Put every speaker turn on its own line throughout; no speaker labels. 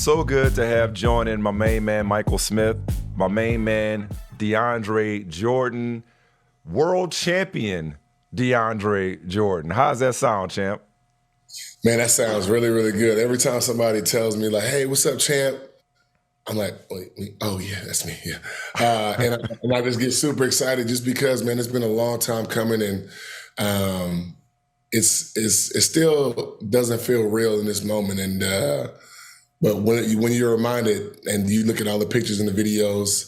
So good to have joining my main man, Michael Smith, my main man, DeAndre Jordan, world champion DeAndre Jordan. How's that sound, champ?
Man, that sounds really, really good. Every time somebody tells me like, hey, what's up, champ? I'm like, wait, oh yeah, that's me, yeah. And I just get super excited just because, man, it's been a long time coming, and it still doesn't feel real in this moment. And but when you're reminded and you look at all the pictures and the videos,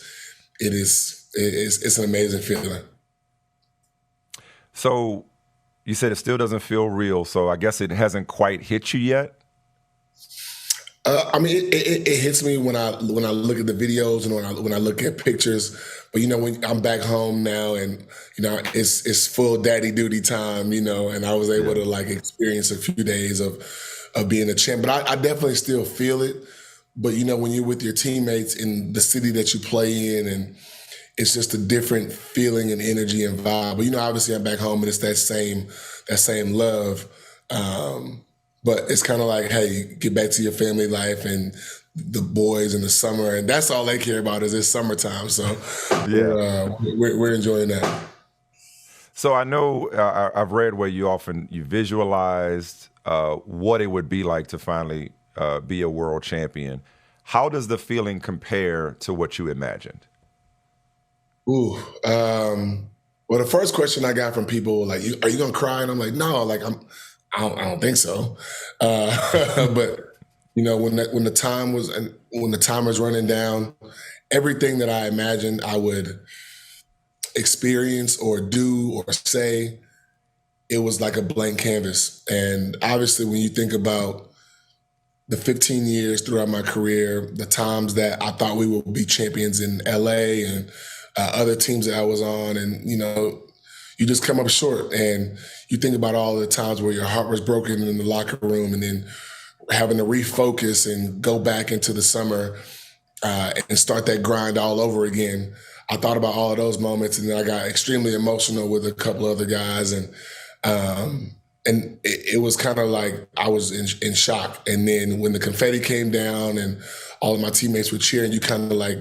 it's an amazing feeling.
So you said it still doesn't feel real. So I guess it hasn't quite hit you yet.
I mean, it hits me when I look at the videos and when I look at pictures. But when I'm back home now, and it's full daddy duty time, and I was able to like experience a few days of being a champ. But I definitely still feel it. But when you're with your teammates in the city that you play in, and it's just a different feeling and energy and vibe. But obviously I'm back home and it's that same love. But it's kind of like, hey, get back to your family life and the boys in the summer, and that's all they care about is it's summertime. So we're enjoying that.
So I know I've read where you visualized what it would be like to finally be a world champion. How does the feeling compare to what you imagined?
Well, the first question I got from people like, "Are you gonna cry?" And I'm like, "No, like I don't think so." But when the time was running down, everything that I imagined I would experience or do or say, it was like a blank canvas. And obviously, when you think about the 15 years throughout my career, the times that I thought we would be champions in LA and other teams that I was on, and you just come up short, and you think about all the times where your heart was broken in the locker room, and then having to refocus and go back into the summer and start that grind all over again. I thought about all of those moments, and then I got extremely emotional with a couple other guys, and it was kind of like I was in shock. And then when the confetti came down and all of my teammates were cheering, you kind of like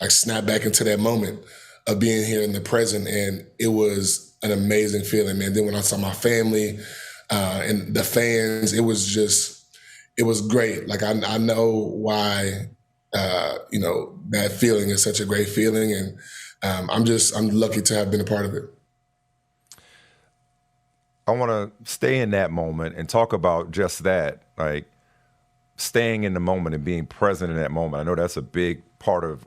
snap back into that moment of being here in the present, and it was an amazing feeling, man. Then when I saw my family and the fans, it was great. Like I know why that feeling is such a great feeling, and I'm lucky to have been a part of it.
I want to stay in that moment and talk about just that, like staying in the moment and being present in that moment. I know that's a big part of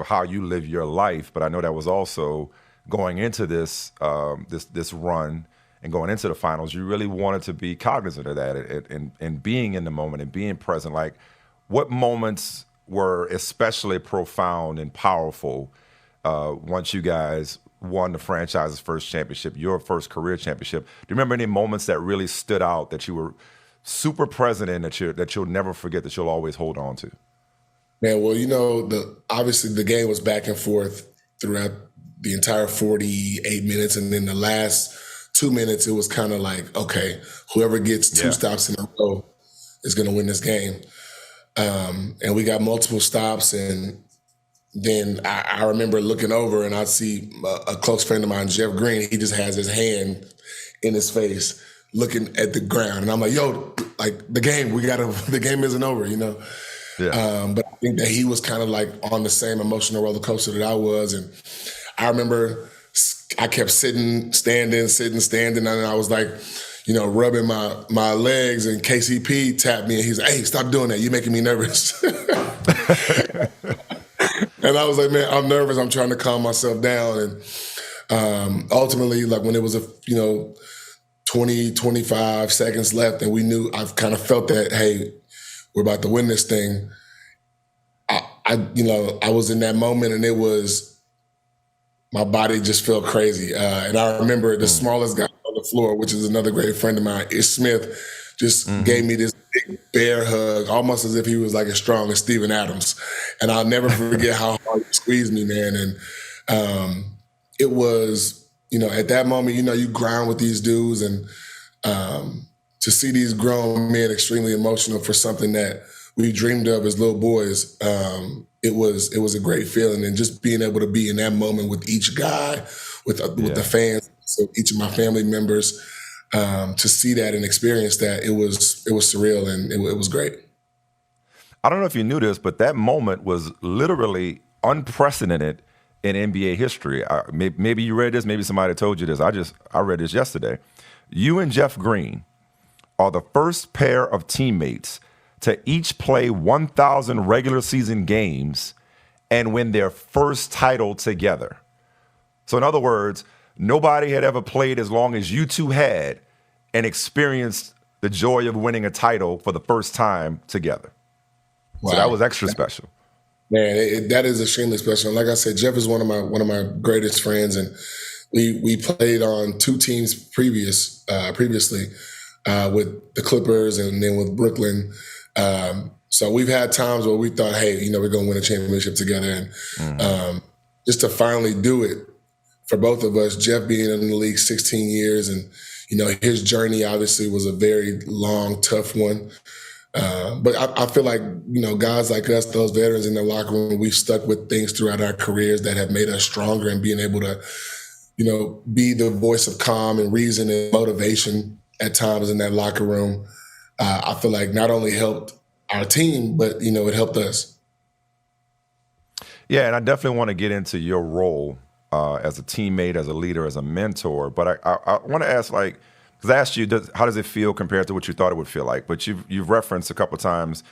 how you live your life, but I know that was also going into this run and going into the finals. You really wanted to be cognizant of that and being in the moment and being present. Like, what moments were especially profound and powerful once you guys won the franchise's first championship, your first career championship? Do you remember any moments that really stood out that you were super present in, that you'll never forget, that you'll always hold on to?
Man, well, obviously the game was back and forth throughout the entire 48 minutes. And then the last 2 minutes, it was kind of like, okay, whoever gets two stops in a row is going to win this game. And we got multiple stops. And then I remember looking over and I see a close friend of mine, Jeff Green. He just has his hand in his face looking at the ground. And I'm like, yo, like the game isn't over, But I think that he was kind of like on the same emotional roller coaster that I was. And I remember I kept standing, and I was like, rubbing my legs, and KCP tapped me and he's like, hey, stop doing that. You're making me nervous. And I was like, man, I'm nervous. I'm trying to calm myself down. And ultimately, like when it was 20, 25 seconds left and we knew, I've kind of felt that, hey, we're about to win this thing. I was in that moment, and my body just felt crazy. And I remember the smallest guy on the floor, which is another great friend of mine, Ish Smith, just gave me this big bear hug, almost as if he was like as strong as Steven Adams. And I'll never forget how hard he squeezed me, man. And it was, at that moment, you grind with these dudes, and to see these grown men extremely emotional for something that we dreamed of as little boys. It was a great feeling, and just being able to be in that moment with each guy, with the fans, so each of my family members, to see that and experience that, it was surreal, and it was great.
I don't know if you knew this, but that moment was literally unprecedented in NBA history. Maybe you read this, maybe somebody told you this. I read this yesterday. You and Jeff Green are the first pair of teammates to each play 1,000 regular season games and win their first title together. So in other words, nobody had ever played as long as you two had and experienced the joy of winning a title for the first time together. Wow. So that was extra special.
Man, that is extremely special. Like I said, Jeff is one of my greatest friends, and we played on two teams previously with the Clippers and then with Brooklyn. So we've had times where we thought, hey, we're going to win a championship together, and just to finally do it for both of us. Jeff being in the league 16 years, and his journey obviously was a very long, tough one. But I feel like, guys like us, those veterans in the locker room, we've stuck with things throughout our careers that have made us stronger, and being able to, be the voice of calm and reason and motivation at times in that locker room. I feel like not only helped our team, but, it helped us.
Yeah, and I definitely want to get into your role as a teammate, as a leader, as a mentor. But I want to ask, because I asked you, how does it feel compared to what you thought it would feel like? But you've referenced a couple of times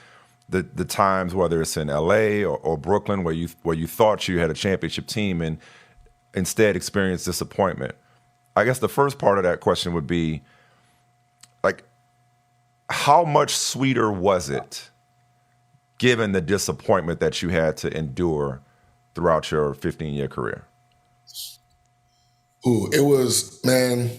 the times, whether it's in LA or Brooklyn, where you thought you had a championship team and instead experienced disappointment. I guess the first part of that question would be, how much sweeter was it, given the disappointment that you had to endure throughout your 15-year career?
Ooh, it was, man.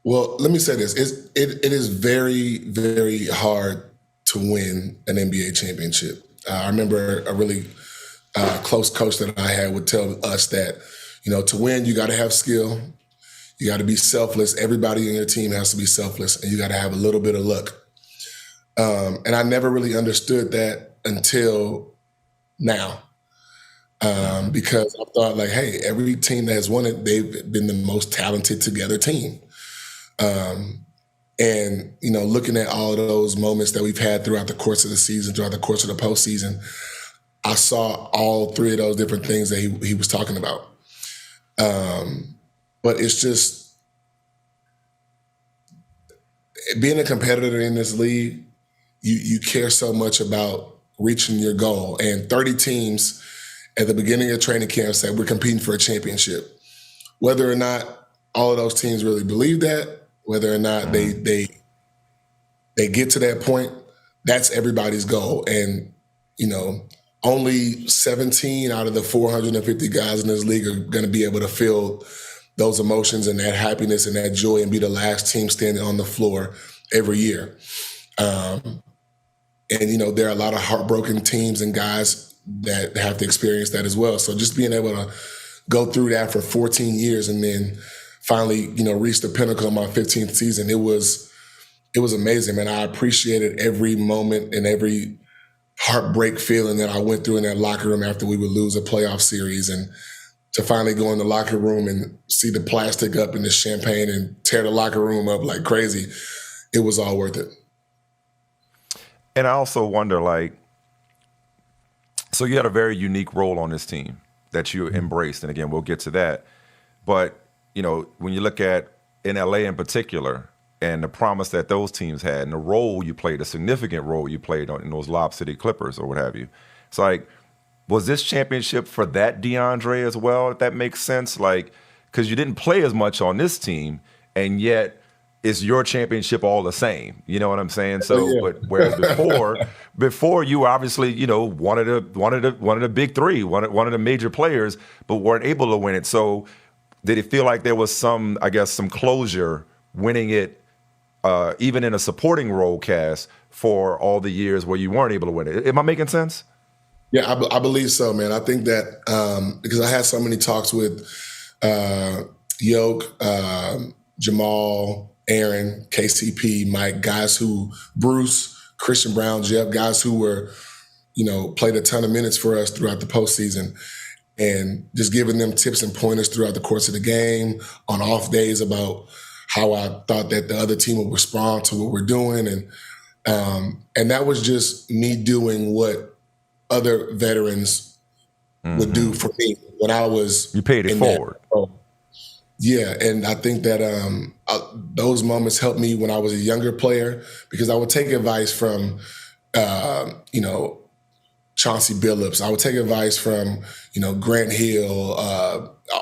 Well, let me say this. It is very, very hard to win an NBA championship. I remember a really close coach that I had would tell us that, to win, you got to have skill. You got to be selfless. Everybody in your team has to be selfless, and you got to have a little bit of luck. And I never really understood that until now. Because I thought, hey, every team that has won it, they've been the most talented together team. And, looking at all of those moments that we've had throughout the course of the season, throughout the course of the postseason, I saw all three of those different things that he was talking about. But it's just, being a competitor in this league, you care so much about reaching your goal. And 30 teams at the beginning of training camp said we're competing for a championship. Whether or not all of those teams really believe that, whether or not they get to that point, that's everybody's goal. And, only 17 out of the 450 guys in this league are going to be able to feel those emotions and that happiness and that joy and be the last team standing on the floor every year. And, there are a lot of heartbroken teams and guys that have to experience that as well. So just being able to go through that for 14 years and then finally, reach the pinnacle of my 15th season, it was amazing, man. I appreciated every moment and every heartbreak feeling that I went through in that locker room after we would lose a playoff series, and to finally go in the locker room and see the plastic up and the champagne and tear the locker room up like crazy, it was all worth it.
And I also wonder, so you had a very unique role on this team that you embraced. And again, we'll get to that. But, when you look at in LA in particular and the promise that those teams had and the role you played, a significant role you played in those Lob City Clippers or what have you. It's was this championship for that DeAndre as well, if that makes sense? Because you didn't play as much on this team, and yet it's your championship all the same. You know what I'm saying? So, yeah. But whereas before you were obviously, one of the big three, one of the major players, but weren't able to win it. So did it feel like there was some closure winning it, even in a supporting role cast for all the years where you weren't able to win it? Am I making sense?
Yeah, I believe so, man. I think that because I had so many talks with Jamal, Aaron, KCP, Mike, guys Bruce, Christian Brown, Jeff, guys who were, played a ton of minutes for us throughout the postseason, and just giving them tips and pointers throughout the course of the game on off days about how I thought that the other team would respond to what we're doing. And that was just me doing what other veterans would do for me when I was.
You paid it forward.
Yeah, and I think that those moments helped me when I was a younger player, because I would take advice from, Chauncey Billups. I would take advice from, Grant Hill,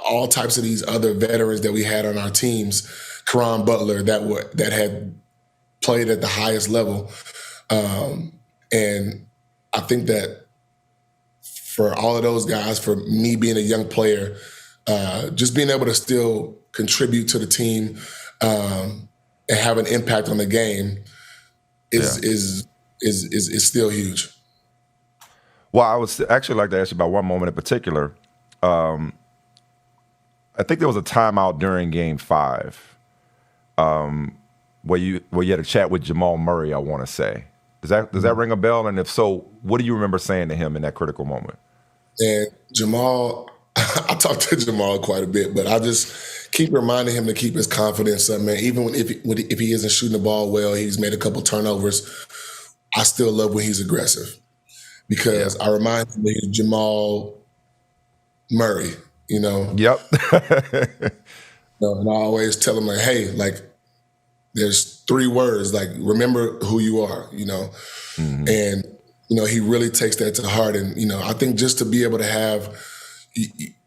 all types of these other veterans that we had on our teams, Caron Butler, that had played at the highest level. And I think that for all of those guys, for me being a young player, just being able to still contribute to the team and have an impact on the game is still huge.
Well, I would actually like to ask you about one moment in particular. I think there was a timeout during Game 5 where you had a chat with Jamal Murray, I want to say. Does that ring a bell? And if so, what do you remember saying to him in that critical moment?
And Jamal, I talk to Jamal quite a bit, but I just keep reminding him to keep his confidence up, man. Even if he isn't shooting the ball well, he's made a couple turnovers. I still love when he's aggressive, because I remind him that he's Jamal Murray,
Yep.
And I always tell him, like, hey, like, there's 3 words, like, remember who you are, And, he really takes that to heart. And, I think just to be able to have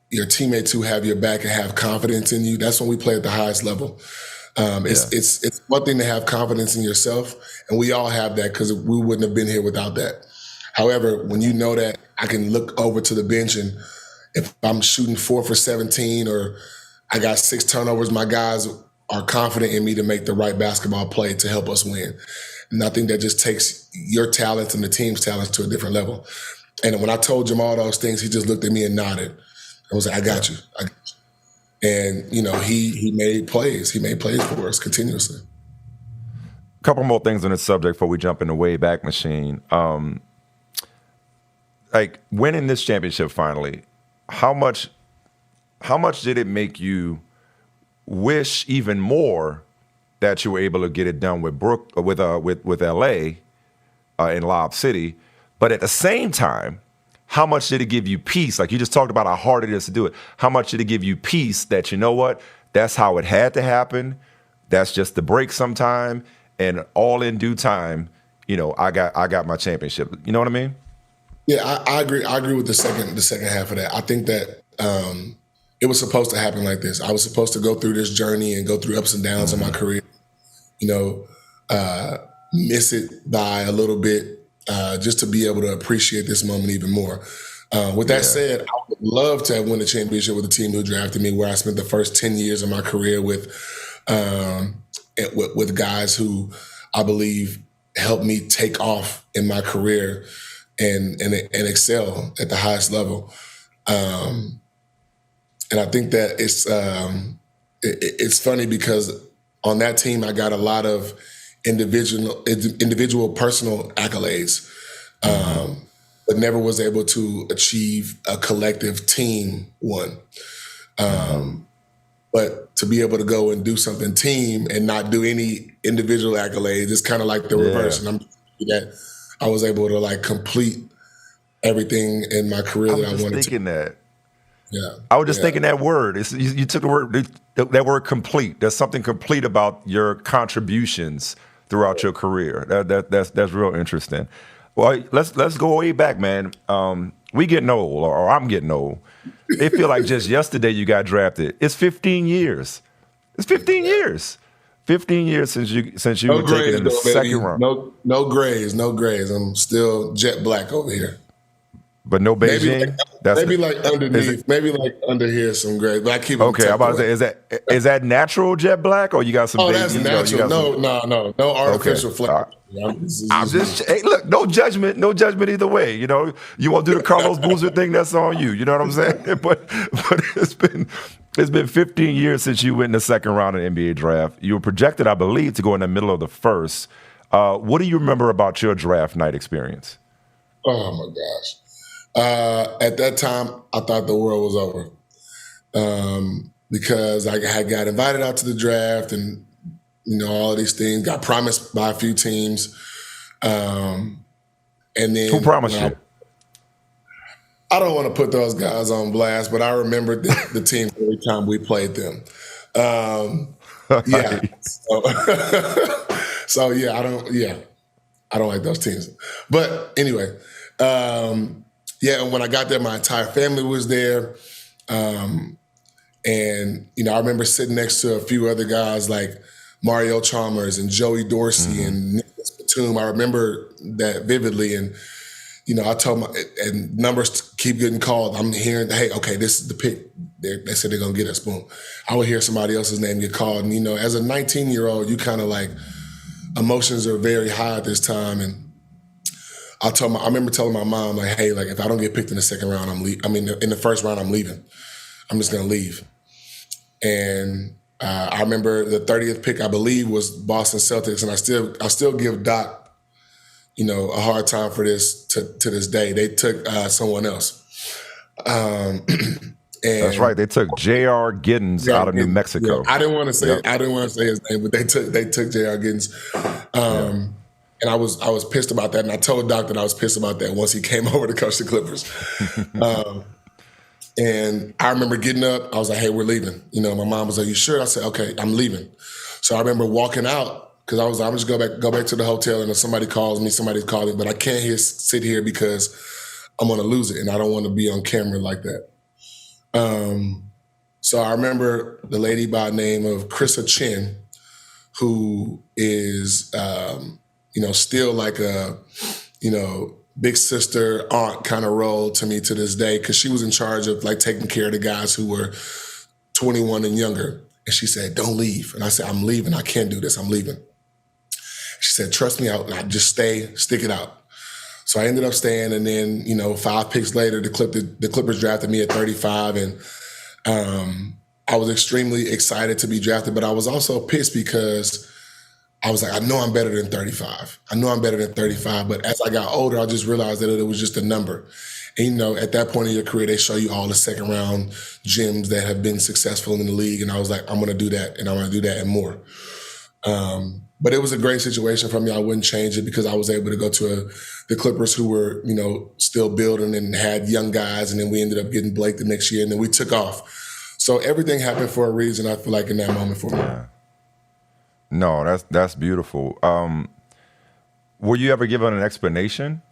your teammates who have your back and have confidence in you, that's when we play at the highest level. It's one thing to have confidence in yourself, and we all have that, because we wouldn't have been here without that. However, when you know that I can look over to the bench, and if I'm shooting 4 for 17 or I got 6 turnovers, my guys are confident in me to make the right basketball play to help us win. And I think that just takes your talents and the team's talents to a different level. And when I told Jamal those things, he just looked at me and nodded. I was like, I got you. And, he made plays. He made plays for us continuously.
A couple more things on this subject before we jump in the way back machine. Like, winning this championship finally, how much did it make you wish even more that you were able to get it done with with LA in Lob City? But at the same time, how much did it give you peace? Like, you just talked about how hard it is to do it. How much did it give you peace that, you know what, that's how it had to happen. That's just the break sometime, and all in due time, I got my championship. You know what I mean?
Yeah, I agree. I agree with the second half of that. I think that it was supposed to happen like this. I was supposed to go through this journey and go through ups and downs in my career. Miss it by a little bit, just to be able to appreciate this moment even more. With that said, I would love to have won the championship with the team who drafted me, where I spent the first 10 years of my career with guys who I believe helped me take off in my career and excel at the highest level. And I think that it's funny, because on that team I got a lot of individual personal accolades, but never was able to achieve a collective team one. But to be able to go and do something team and not do any individual accolades, it's kind of like the reverse. And I'm happy that I was able to, like, complete everything in my career that I wanted to.
Thinking that.
Yeah.
I was just thinking that word. You took the word, that word complete. There's something complete about your contributions throughout your career. That's real interesting. Well, let's go way back, man. We getting old, or I'm getting old. It feel like just yesterday you got drafted. It's 15 years. It's 15 years. 15 years since you were taken in the second round.
No grays. I'm still jet black over here.
But no Beijing?
Maybe like underneath. Maybe like under here some gray. But I keep it.
Okay, I'm about to say, is that natural jet black, or you got some?
Oh, that's natural. No artificial flash.
I'm just, hey, look, no judgment either way. You want to do the Carlos Boozer thing? That's on you. You know what I'm saying? But it's been 15 years since you went in the second round of the NBA draft. You were projected, I believe, to go in the middle of the first. What do you remember about your draft night experience?
Oh my gosh. At that time, I thought the world was over. Because I had got invited out to the draft and, all of these things, got promised by a few teams. And then
Who promised you?
I don't want to put those guys on blast, but I remember the teams every time we played them. Yeah. So yeah, I don't like those teams. But anyway, yeah, and when I got there, my entire family was there. And, I remember sitting next to a few other guys like Mario Chalmers and Joey Dorsey and Nicholas Batum. I remember that vividly. And, I told and numbers keep getting called. I'm hearing, hey, okay, this is the pick. They said they're going to get us, boom. I would hear somebody else's name get called. And, as a 19-year-old, you kind of like, emotions are very high at this time. And I remember telling my mom, like, hey, like, if I don't get picked in the second round, in the first round, I'm leaving. I'm just going to leave. And I remember the 30th pick, I believe, was Boston Celtics. And I still give Doc, a hard time for this to this day. They took someone else.
That's right. They took J.R. Giddens out of New Mexico.
Yeah, I didn't want to say his name, but they took J.R. Giddens. And I was pissed about that. And I told Doc that I was pissed about that once he came over to coach the Clippers. And I remember getting up. I was like, hey, we're leaving. My mom was like, you sure? I said, okay, I'm leaving. So I remember walking out because I was like, I'm just go back to the hotel, and if somebody calls me, somebody's calling, but I can't sit here because I'm going to lose it, and I don't want to be on camera like that. So I remember the lady by the name of Krista Chin, who is, still like a, big sister, aunt kind of role to me to this day, because she was in charge of like taking care of the guys who were 21 and younger. And she said, don't leave. And I said, I'm leaving. I can't do this. I'm leaving. She said, trust me out. And I just stick it out. So I ended up staying. And then, 5 picks later, the Clippers drafted me at 35. And I was extremely excited to be drafted, but I was also pissed because I was like, I know I'm better than 35. But as I got older, I just realized that it was just a number. And, at that point in your career, they show you all the second round gems that have been successful in the league. And I was like, I'm going to do that. And I'm going to do that and more. But it was a great situation for me. I wouldn't change it because I was able to go to the Clippers, who were, still building and had young guys. And then we ended up getting Blake the next year, and then we took off. So everything happened for a reason, I feel like, in that moment for me.
Yeah. No, that's beautiful. Were you ever given an explanation,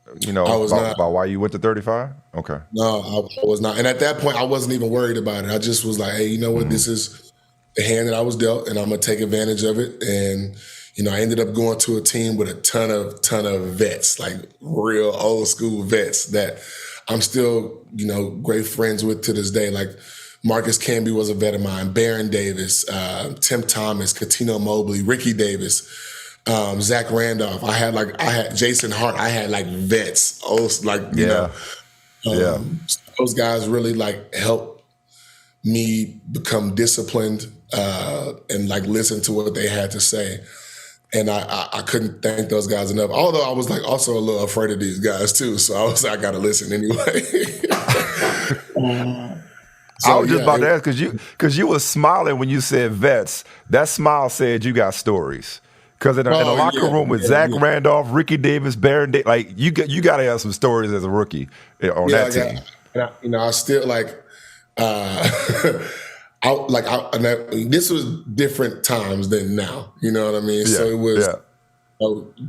about why you went to 35? Okay.
No, I was not. And at that point, I wasn't even worried about it. I just was like, hey, you know what? This is the hand that I was dealt, and I'm going to take advantage of it. And, I ended up going to a team with a ton of vets, like real old school vets that I'm still, great friends with to this day. Like Marcus Camby was a vet of mine, Baron Davis, Tim Thomas, Katino Mobley, Ricky Davis, Zach Randolph. I had Jason Hart. I had like vets. Those guys really like helped me become disciplined and like listen to what they had to say. And I couldn't thank those guys enough. Although I was like also a little afraid of these guys too. So I was like, I got to listen anyway.
I was just about to ask because you were smiling when you said vets. That smile said you got stories. Because in the locker room with Zach Randolph, Ricky Davis, Baron Davis, like you got to have some stories as a rookie on that team.
And I still like. This was different times than now. You know what I mean?
Yeah,
so it was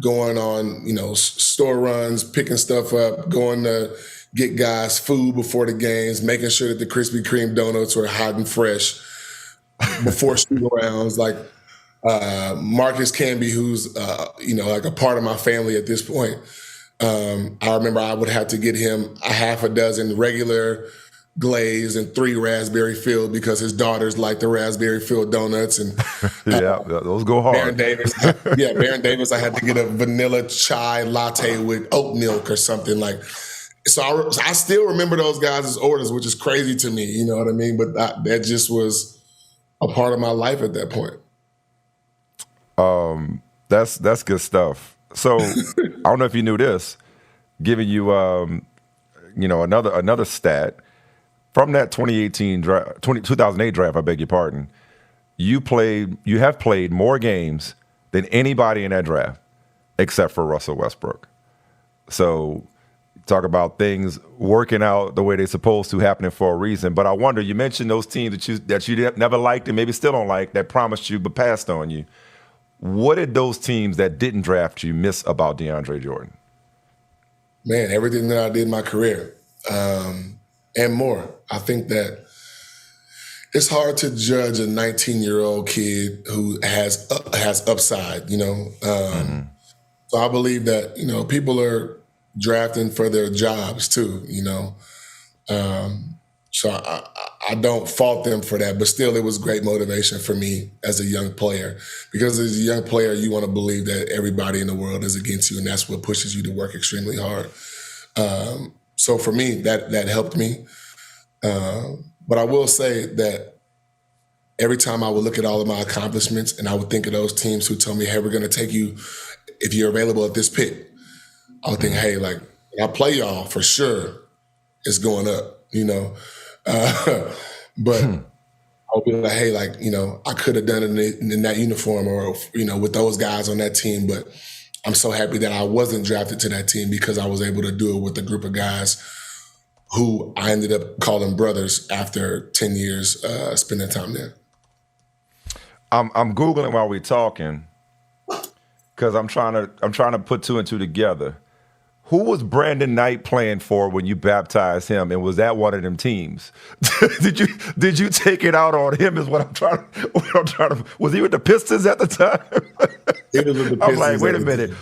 going on, store runs, picking stuff up, going to get guys food before the games, making sure that the Krispy Kreme donuts were hot and fresh before shoot rounds. Like Marcus Camby, who's like a part of my family at this point. I remember I would have to get him a half a dozen regular glazed and 3 raspberry filled because his daughters like the raspberry filled donuts. And
those go hard.
Baron Davis, I had to get a vanilla chai latte with oat milk or something like. So I still remember those guys' orders, which is crazy to me. You know what I mean? But that just was a part of my life at that point.
That's good stuff. So I don't know if you knew this. Giving you another stat from that 2018 draft, 2008 draft. I beg your pardon. You have played more games than anybody in that draft, except for Russell Westbrook. So talk about things working out the way they're supposed to, happening for a reason. But I wonder, you mentioned those teams that you never liked and maybe still don't like, that promised you but passed on you. What did those teams that didn't draft you miss about DeAndre Jordan?
Man, everything that I did in my career, and more. I think that it's hard to judge a 19-year-old kid who has upside, So I believe that, people are drafting for their jobs too, So I don't fault them for that, but still it was great motivation for me as a young player, because as a young player, you want to believe that everybody in the world is against you, and that's what pushes you to work extremely hard. So for me, that helped me. But I will say that every time I would look at all of my accomplishments and I would think of those teams who told me, hey, we're going to take you if you're available at this pick, I would think, hey, like, I play y'all for sure, it's going up, But I would be like, hey, like, I could have done it in that uniform or, with those guys on that team. But I'm so happy that I wasn't drafted to that team, because I was able to do it with a group of guys who I ended up calling brothers after 10 years spending time there.
I'm Googling while we're talking, because I'm trying to put two and two together. Who was Brandon Knight playing for when you baptized him, and was that one of them teams? Did you take it out on him? Is what I'm trying to. Was he with the Pistons at the time?
It was with the Pistons.
I'm like, wait a minute.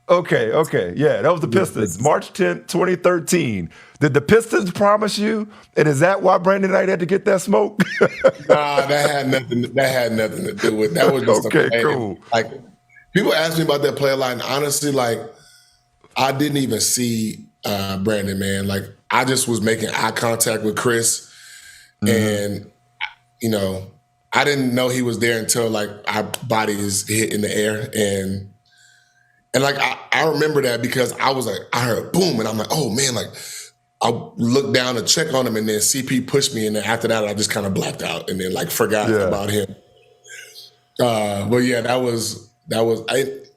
Okay, yeah, that was the Pistons. March 10th, 2013. Did the Pistons promise you? And is that why Brandon Knight had to get that smoke?
Nah, that had nothing to do with. That was just
okay, cool.
Like, people ask me about that play a lot, and honestly, like, I didn't even see Brandon, man. Like, I just was making eye contact with Chris, and I didn't know he was there until like our bodies hit in the air, and like I remember that because I was like, I heard boom, and I'm like, oh man, like I looked down to check on him, and then CP pushed me, and then after that I just kind of blacked out, and then like forgot about him. But yeah, that was.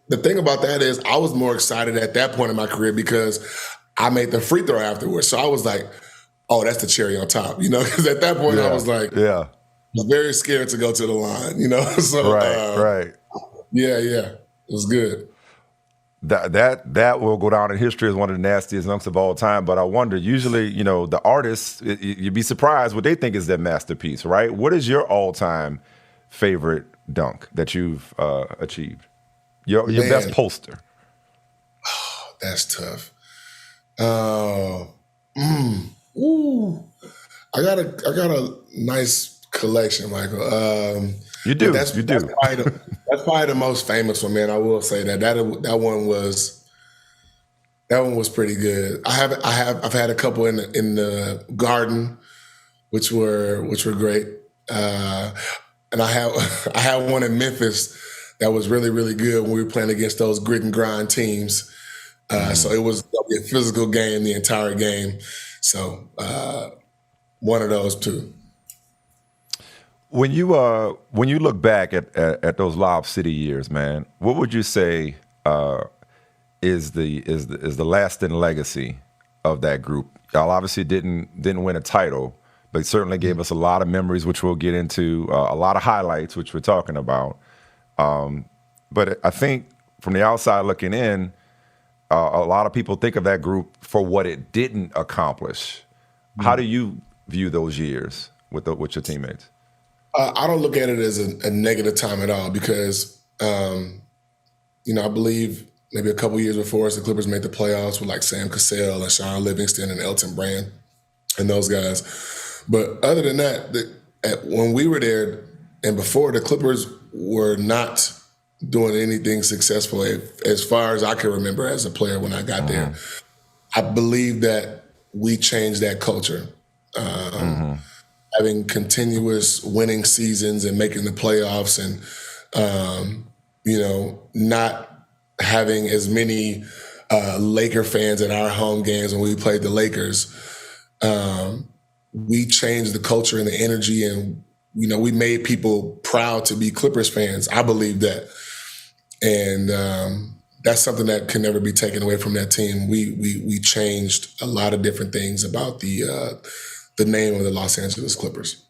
The thing about that is I was more excited at that point in my career because I made the free throw afterwards. So I was like, oh, that's the cherry on top, because at that point I was like, I was very scared to go to the line, So
right.
Yeah, it was good.
That will go down in history as one of the nastiest dunks of all time. But I wonder, usually, the artists, you'd be surprised what they think is their masterpiece, right? What is your all-time favorite dunk that you've achieved? Your best poster.
Oh, that's tough. Ooh. I got a nice collection, Michael.
You do.
That's probably the most famous one, man. I will say that one was pretty good. I've had a couple in the Garden, which were great. And I had one in Memphis that was really, really good when we were playing against those grit and grind teams. So it was a physical game the entire game. So one of those two.
When you look back at those Lob City years, man, what would you say is the lasting legacy of that group? Y'all obviously didn't win a title, but certainly gave us a lot of memories, which we'll get into, a lot of highlights, which we're talking about. But I think from the outside looking in, a lot of people think of that group for what it didn't accomplish. How do you view those years with your teammates?
I don't look at it as a negative time at all because, I believe maybe a couple years before us, the Clippers made the playoffs with like Sam Cassell and Sean Livingston and Elton Brand and those guys. But other than that, when we were there and before, the Clippers were not doing anything successful as far as I can remember as a player when I got there. I believe that we changed that culture. Having continuous winning seasons and making the playoffs and, not having as many Laker fans at our home games when we played the Lakers. We changed the culture and the energy, and we made people proud to be Clippers fans. I believe that, and that's something that can never be taken away from that team. We changed a lot of different things about the name of the Los Angeles Clippers.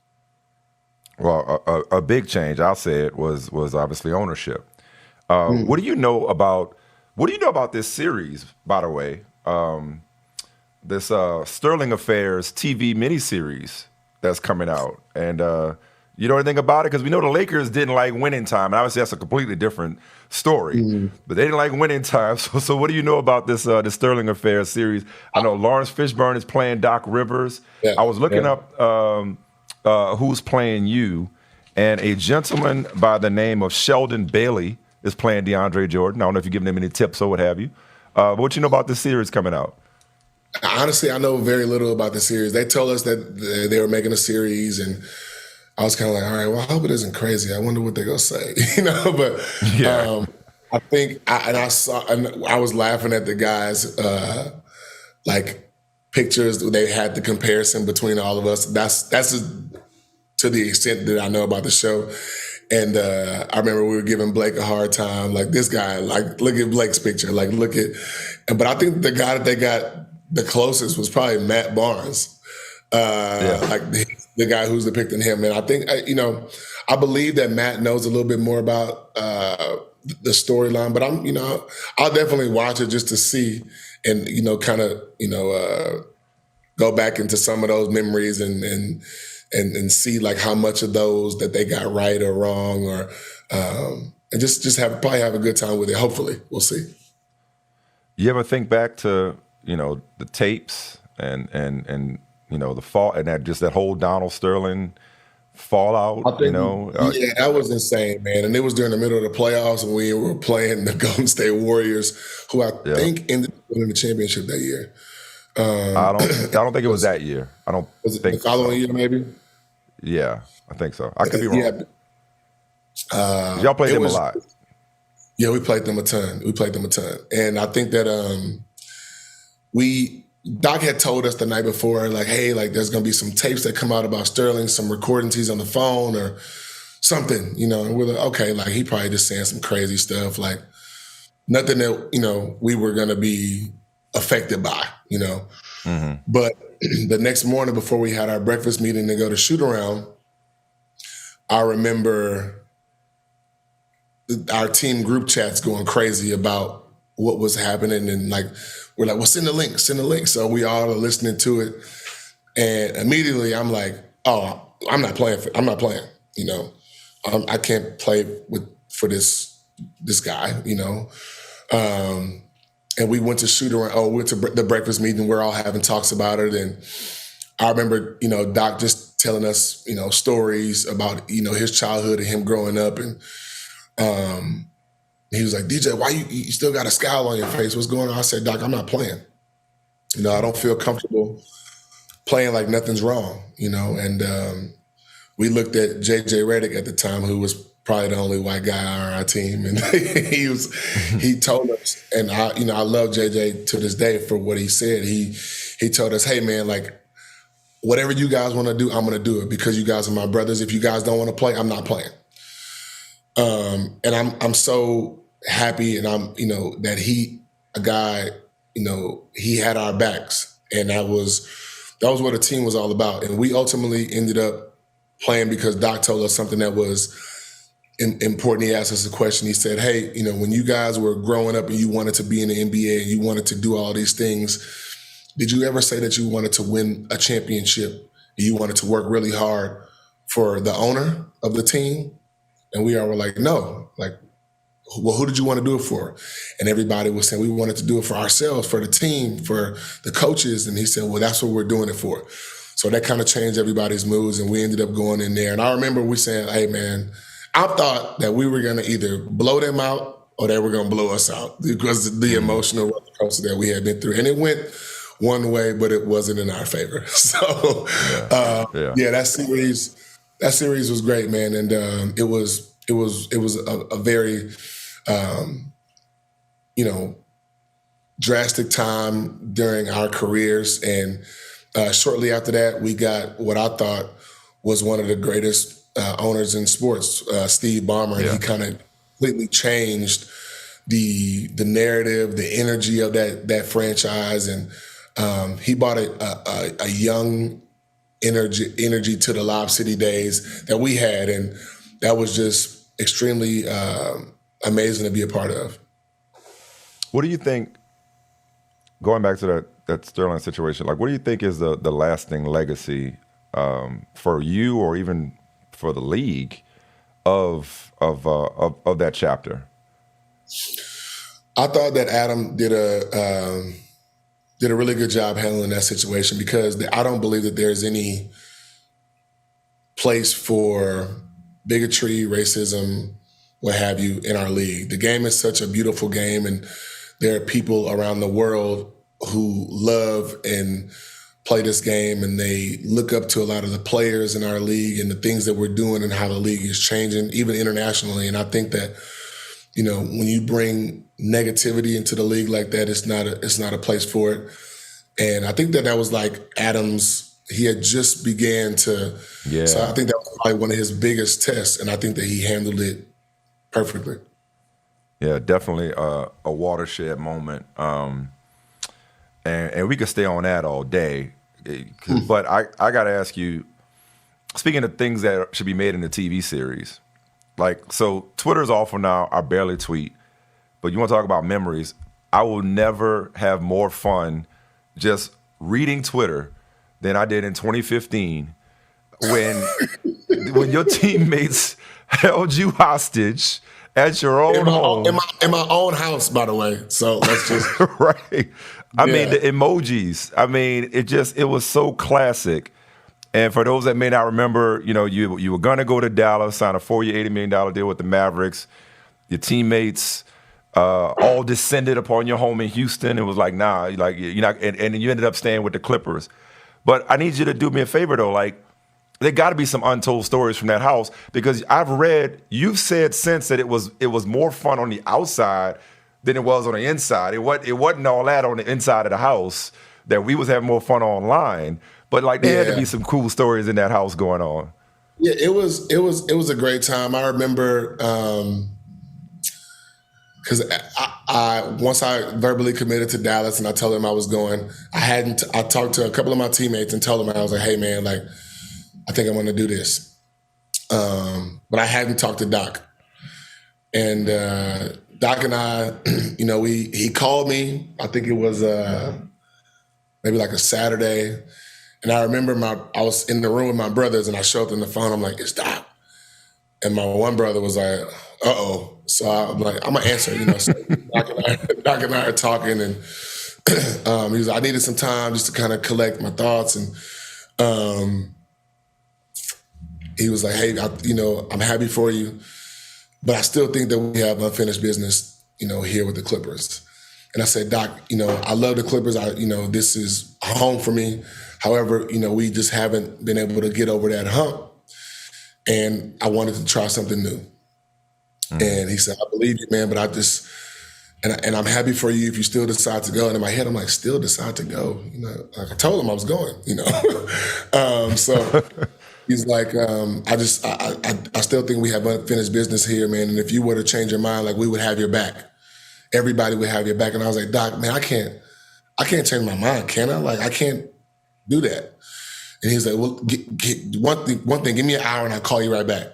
Well, a big change, I'll say it, was obviously ownership. What do you know about this series, by the way? This Sterling Affairs TV miniseries that's coming out, and you know anything about it? Because we know the Lakers didn't like winning time, and obviously that's a completely different story. But they didn't like winning time. So what do you know about this the Sterling Affairs series? I know Lawrence Fishburne is playing Doc Rivers. Yeah, I was looking up who's playing you, and a gentleman by the name of Sheldon Bailey is playing DeAndre Jordan. I don't know if you're giving them any tips or what have you. What you know about this series coming out?
Honestly, I know very little about the series. They told us that they were making a series, and I was kind of like, all right, well, I hope it isn't crazy. I wonder what they're going to say, But yeah. I think, I was laughing at the guys, like pictures. They had the comparison between all of us. That's to the extent that I know about the show. And I remember we were giving Blake a hard time. Like, this guy, like, look at Blake's picture. Like, but I think the guy that they got the closest was probably Matt Barnes, like the guy who's depicting him. And I think, I believe that Matt knows a little bit more about the storyline, but I'll definitely watch it just to see and, kind of, go back into some of those memories and see like how much of those that they got right or wrong, or and just probably have a good time with it. Hopefully, we'll see.
You ever think back to the tapes and the fall and that whole Donald Sterling fallout?
Yeah, that was insane, man. And it was during the middle of the playoffs, and we were playing the Golden State Warriors, who I think ended up winning the championship that year.
I don't think it was that year. I don't
was it
think
the following year, maybe.
Yeah, I think so. I could be wrong. Yeah. Y'all played them a lot.
Yeah, we played them a ton. And I think that Doc had told us the night before, like, hey, like there's gonna be some tapes that come out about Sterling, some recordings he's on the phone or something, and we're like, okay, like he probably just saying some crazy stuff, like nothing that, we were gonna be affected by, But the next morning before we had our breakfast meeting to go to shoot around, I remember our team group chats going crazy about what was happening, and like we're like, well, send the link. So we all are listening to it, and immediately I'm like, oh, I'm not playing. I can't play for this guy, And we went to shoot around. We went to the breakfast meeting. We're all having talks about it, and I remember, Doc just telling us, stories about, his childhood and him growing up, and he was like, DJ, why you still got a scowl on your face? What's going on? I said, Doc, I'm not playing. I don't feel comfortable playing like nothing's wrong, And we looked at JJ Redick at the time, who was probably the only white guy on our team, and he told us, and I love JJ to this day for what he said. He told us, hey man, like whatever you guys want to do, I'm going to do it because you guys are my brothers. If you guys don't want to play, I'm not playing. And I'm so happy, and I'm that a guy he had our backs, and that was what the team was all about. And we ultimately ended up playing because Doc told us something that was important. He asked us a question. He said, hey, when you guys were growing up and you wanted to be in the NBA and you wanted to do all these things, did you ever say that you wanted to win a championship and you wanted to work really hard for the owner of the team? And we all were like, no. Like, well, who did you want to do it for? And everybody was saying we wanted to do it for ourselves, for the team, for the coaches. And he said, well, that's what we're doing it for. So that kind of changed everybody's moods, and we ended up going in there. And I remember we saying, hey, man, I thought that we were going to either blow them out or they were going to blow us out because of the emotional roller coaster that we had been through. And it went one way, but it wasn't in our favor. So, that series was great, man. And it was a very you know, drastic time during our careers. And shortly after that, we got what I thought was one of the greatest owners in sports, Steve Ballmer. And he kind of completely changed the narrative, the energy of that franchise. And he brought a young energy to the Lob City days that we had. And that was just extremely amazing to be a part of.
What do you think, going back to that Sterling situation, like what do you think is the lasting legacy for you or even for the league of that chapter?
I thought that Adam did a really good job handling that situation, because I don't believe that there's any place for bigotry, racism, what have you, in our league. The game is such a beautiful game, and there are people around the world who love and play this game, and they look up to a lot of the players in our league and the things that we're doing and how the league is changing, even internationally. And I think that, you know, when you bring negativity into the league like that, it's not a place for it. And I think that was like Adams. He had just began to. Yeah. So I think that was probably one of his biggest tests, and I think that he handled it perfectly.
Yeah, definitely a watershed moment. And we could stay on that all day. But I got to ask you, speaking of things that should be made in the TV series, like, so Twitter's awful now. I barely tweet. But you want to talk about memories? I will never have more fun just reading Twitter than I did in 2015 when your teammates held you hostage at your own home.
In my own house, by the way. So let's just
right. I mean, the emojis. I mean, it was so classic. And for those that may not remember, you know, you were gonna go to Dallas, sign a 4-year, $80 million deal with the Mavericks. Your teammates all descended upon your home in Houston. It was like, nah, like you're not, and you ended up staying with the Clippers. But I need you to do me a favor though, like, there got to be some untold stories from that house, because I've read, you've said since that it was more fun on the outside than it was on the inside. It wasn't all that on the inside of the house, that we was having more fun online. But like there had to be some cool stories in that house going on.
Yeah, it was a great time. I remember because I once I verbally committed to Dallas and I told them I was going, I talked to a couple of my teammates and told them, I was like, hey man, like, I think I'm going to do this. But I hadn't talked to Doc. And Doc and I, you know, he called me. I think it was maybe like a Saturday. And I remember I was in the room with my brothers and I showed them the phone. I'm like, it's Doc. And my one brother was like, uh-oh. So I'm like, I'm going to answer, you know. So Doc and I are talking, and he was like, I needed some time just to kind of collect my thoughts. And he was like, hey, I'm happy for you, but I still think that we have unfinished business, you know, here with the Clippers. And I said, Doc, you know, I love the Clippers. This is home for me. However, you know, we just haven't been able to get over that hump. And I wanted to try something new. Mm-hmm. And he said, I believe you, man, but and I'm happy for you if you still decide to go. And in my head, I'm like, still decide to go? You know, like I told him I was going, you know. So he's like, I still think we have unfinished business here, man. And if you were to change your mind, like, we would have your back. Everybody would have your back. And I was like, Doc, man, I can't change my mind, can I? Like, I can't do that. And he's like, well, one thing, give me an hour and I'll call you right back.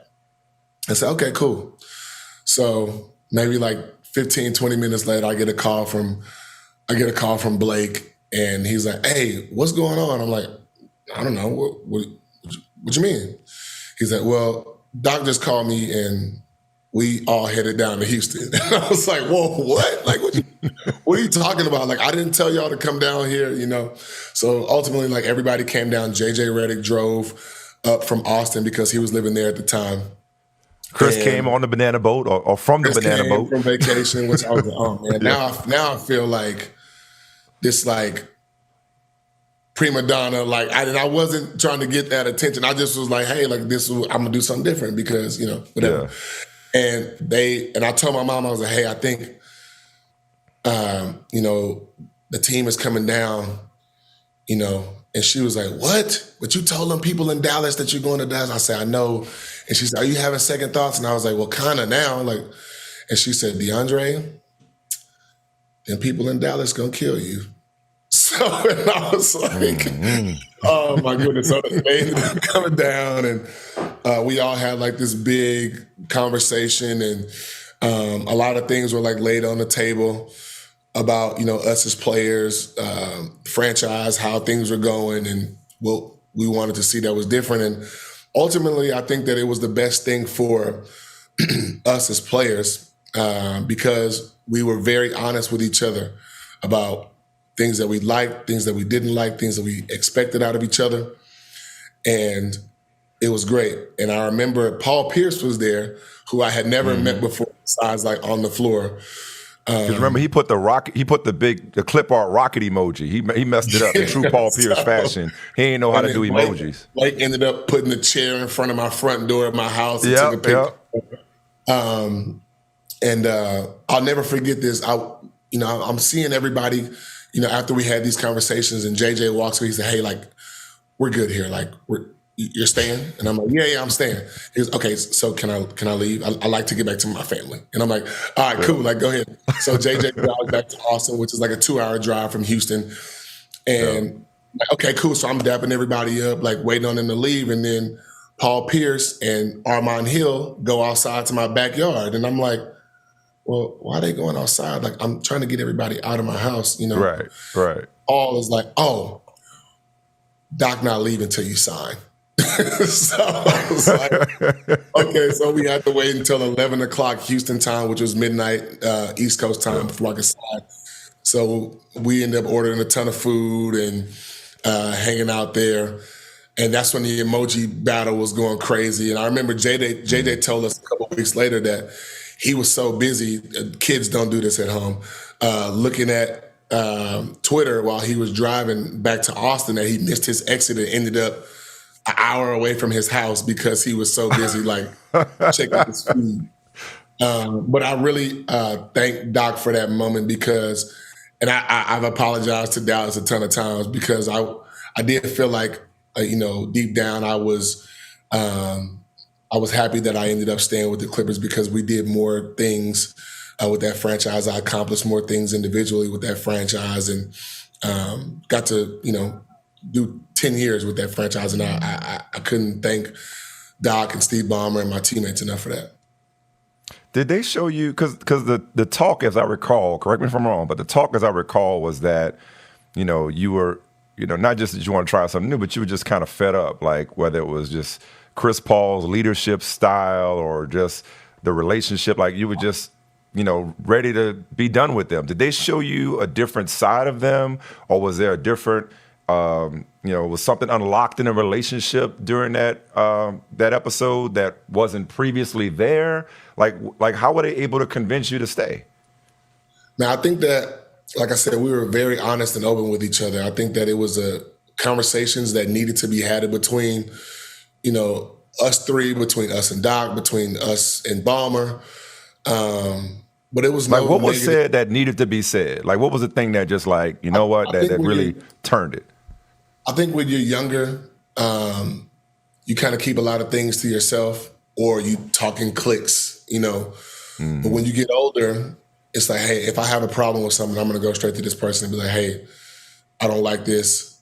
I said, okay, cool. So maybe like 15, 20 minutes later, I get a call from Blake, and he's like, hey, what's going on? I'm like, I don't know. What you mean? He's like, well, Doc just called me and we all headed down to Houston. And I was like, whoa, what? Like, what are you talking about? Like, I didn't tell y'all to come down here, you know? So ultimately, like, everybody came down. JJ Redick drove up from Austin because he was living there at the time.
Chris came on the banana boat or from the banana boat.
From vacation, which I was like, oh man, now I feel like this, like, prima donna, like, I wasn't trying to get that attention. I just was like, hey, like, I'm gonna do something different because, you know, whatever. Yeah. And I told my mom, I was like, hey, I think, the team is coming down, and she was like, what? But you told them people in Dallas that you're going to Dallas? I said, I know. And she said, are you having second thoughts? And I was like, well, kind of now. And she said, DeAndre, them people in Dallas going to kill you. So, and I was like, oh my goodness. So they ended up coming down, and we all had like this big conversation, and a lot of things were like laid on the table about, us as players, franchise, how things were going, and what we wanted to see that was different. And ultimately, I think that it was the best thing for us as players, because we were very honest with each other about things that we liked, things that we didn't like, things that we expected out of each other. And it was great. And I remember Paul Pierce was there, who I had never met before, besides like on the floor.
Because remember, he put the clip art rocket emoji. He messed it up in true Paul Pierce fashion. He ain't know how to do emojis.
Blake ended up putting the chair in front of my front door of my house. And took a picture. And I'll never forget this. I'm seeing everybody, after we had these conversations, and JJ walks away. He said, hey, like, we're good here. Like, you're staying? And I'm like, yeah, I'm staying. He goes, okay, so can I leave? I like to get back to my family. And I'm like, all right, cool. Like, go ahead. So JJ drives back to Austin, which is like a 2-hour drive from Houston. And like, okay, cool. So I'm dapping everybody up, like waiting on them to leave. And then Paul Pierce and Armand Hill go outside to my backyard. And I'm like, well, why are they going outside? Like, I'm trying to get everybody out of my house,
Right.
Paul is like, oh, Doc not leaving till you sign. So I was like, okay, so we had to wait until 11 o'clock Houston time, which was midnight East Coast time, before I could sign. So we ended up ordering a ton of food and hanging out there. And that's when the emoji battle was going crazy. And I remember JJ told us a couple of weeks later that he was so busy, kids don't do this at home, looking at Twitter while he was driving back to Austin, that he missed his exit and ended up an hour away from his house because he was so busy, like, checking his feed. But I really thank Doc for that moment, because, and I've apologized to Dallas a ton of times, because I did feel like, deep down I was happy that I ended up staying with the Clippers, because we did more things with that franchise. I accomplished more things individually with that franchise, and got to, do 10 years with that franchise. And I couldn't thank Doc and Steve Ballmer and my teammates enough for that.
Did they show you, because the talk, as I recall, correct me if I'm wrong, but the talk, as I recall, was that, you were, not just that you want to try something new, but you were just kind of fed up, like whether it was just Chris Paul's leadership style or just the relationship, like you were just, ready to be done with them. Did they show you a different side of them, or was there a different, was something unlocked in a relationship during that episode that wasn't previously there? Like how were they able to convince you to stay?
Now, I think that, like I said, we were very honest and open with each other. I think that it was conversations that needed to be had between, us three, between us and Doc, between us and Ballmer. But it was
like, what was said that needed to be said? Like, what was the thing that just like, that really turned it?
I think when you're younger, you kind of keep a lot of things to yourself, or you talk in cliques, But when you get older, it's like, hey, if I have a problem with something, I'm going to go straight to this person and be like, hey, I don't like this.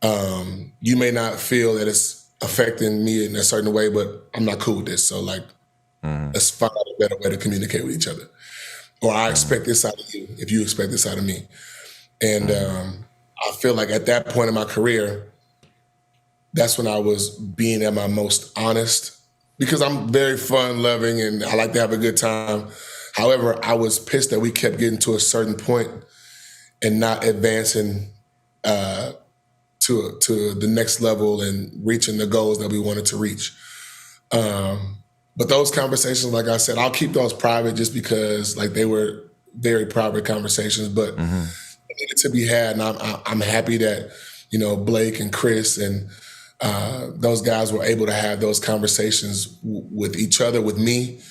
You may not feel that it's affecting me in a certain way, but I'm not cool with this. So, like, let's find out a better way to communicate with each other. Or I expect this out of you if you expect this out of me. And I feel like at that point in my career, that's when I was being at my most honest, because I'm very fun loving and I like to have a good time. However, I was pissed that we kept getting to a certain point and not advancing to the next level and reaching the goals that we wanted to reach. But those conversations, like I said, I'll keep those private, just because like they were very private conversations, but they needed to be had. And I'm happy that, Blake and Chris and those guys were able to have those conversations with each other, with me,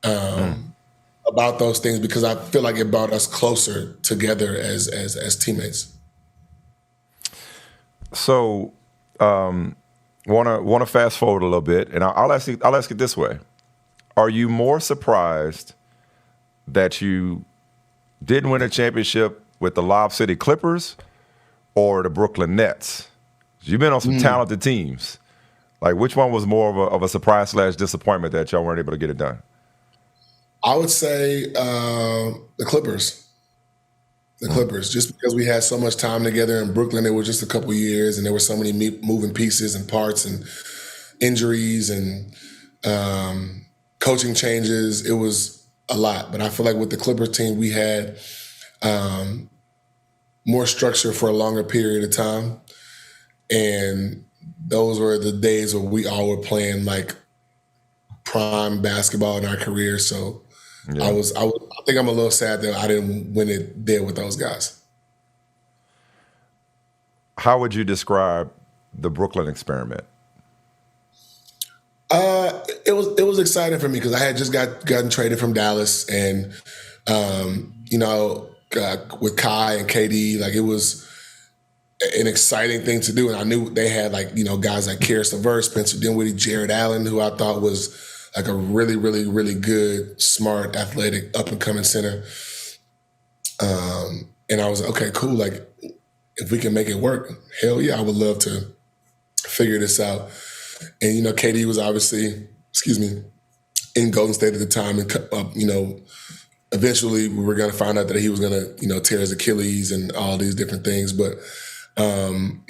about those things because I feel like it brought us closer together as teammates.
So, want to fast forward a little bit, and I'll ask it this way: are you more surprised that you didn't win a championship with the Lob City Clippers or the Brooklyn Nets? You've been on some talented teams. Like, which one was more of a surprise / disappointment that y'all weren't able to get it done?
I would say the Clippers. The Clippers, just because we had so much time together in Brooklyn, it was just a couple years, and there were so many moving pieces and parts and injuries and coaching changes. It was a lot, but I feel like with the Clippers team, we had more structure for a longer period of time, and those were the days where we all were playing like prime basketball in our career. So. Yeah. I think I'm a little sad that I didn't win it there with those guys.
How would you describe the Brooklyn experiment?
It was exciting for me because I had just gotten traded from Dallas, and with Kai and KD, like it was an exciting thing to do, and I knew they had guys like Karis LeVert, Spencer Dinwiddie, Jared Allen, who I thought was like a really, really, really good, smart, athletic, up-and-coming center. And I was like, okay, cool. Like, if we can make it work, hell yeah, I would love to figure this out. And, KD was obviously, in Golden State at the time. And, eventually we were going to find out that he was going to, tear his Achilles and all these different things. But, talking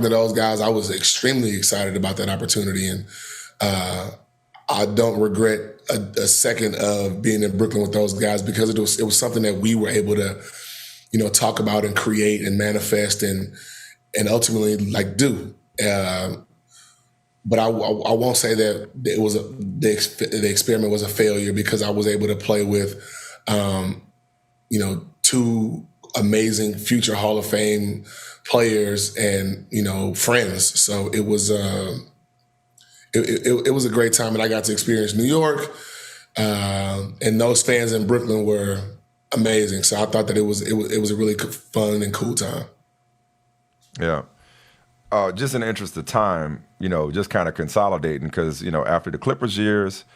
to those guys, I was extremely excited about that opportunity. And, I don't regret a second of being in Brooklyn with those guys because it was something that we were able to, talk about and create and manifest and ultimately do. But I won't say that it was the experiment was a failure because I was able to play with, two amazing future Hall of Fame players and friends. So it was. It was a great time, and I got to experience New York, and those fans in Brooklyn were amazing. So I thought that it was a really fun and cool time.
Yeah. Just in the interest of time, just kind of consolidating because after the Clippers years,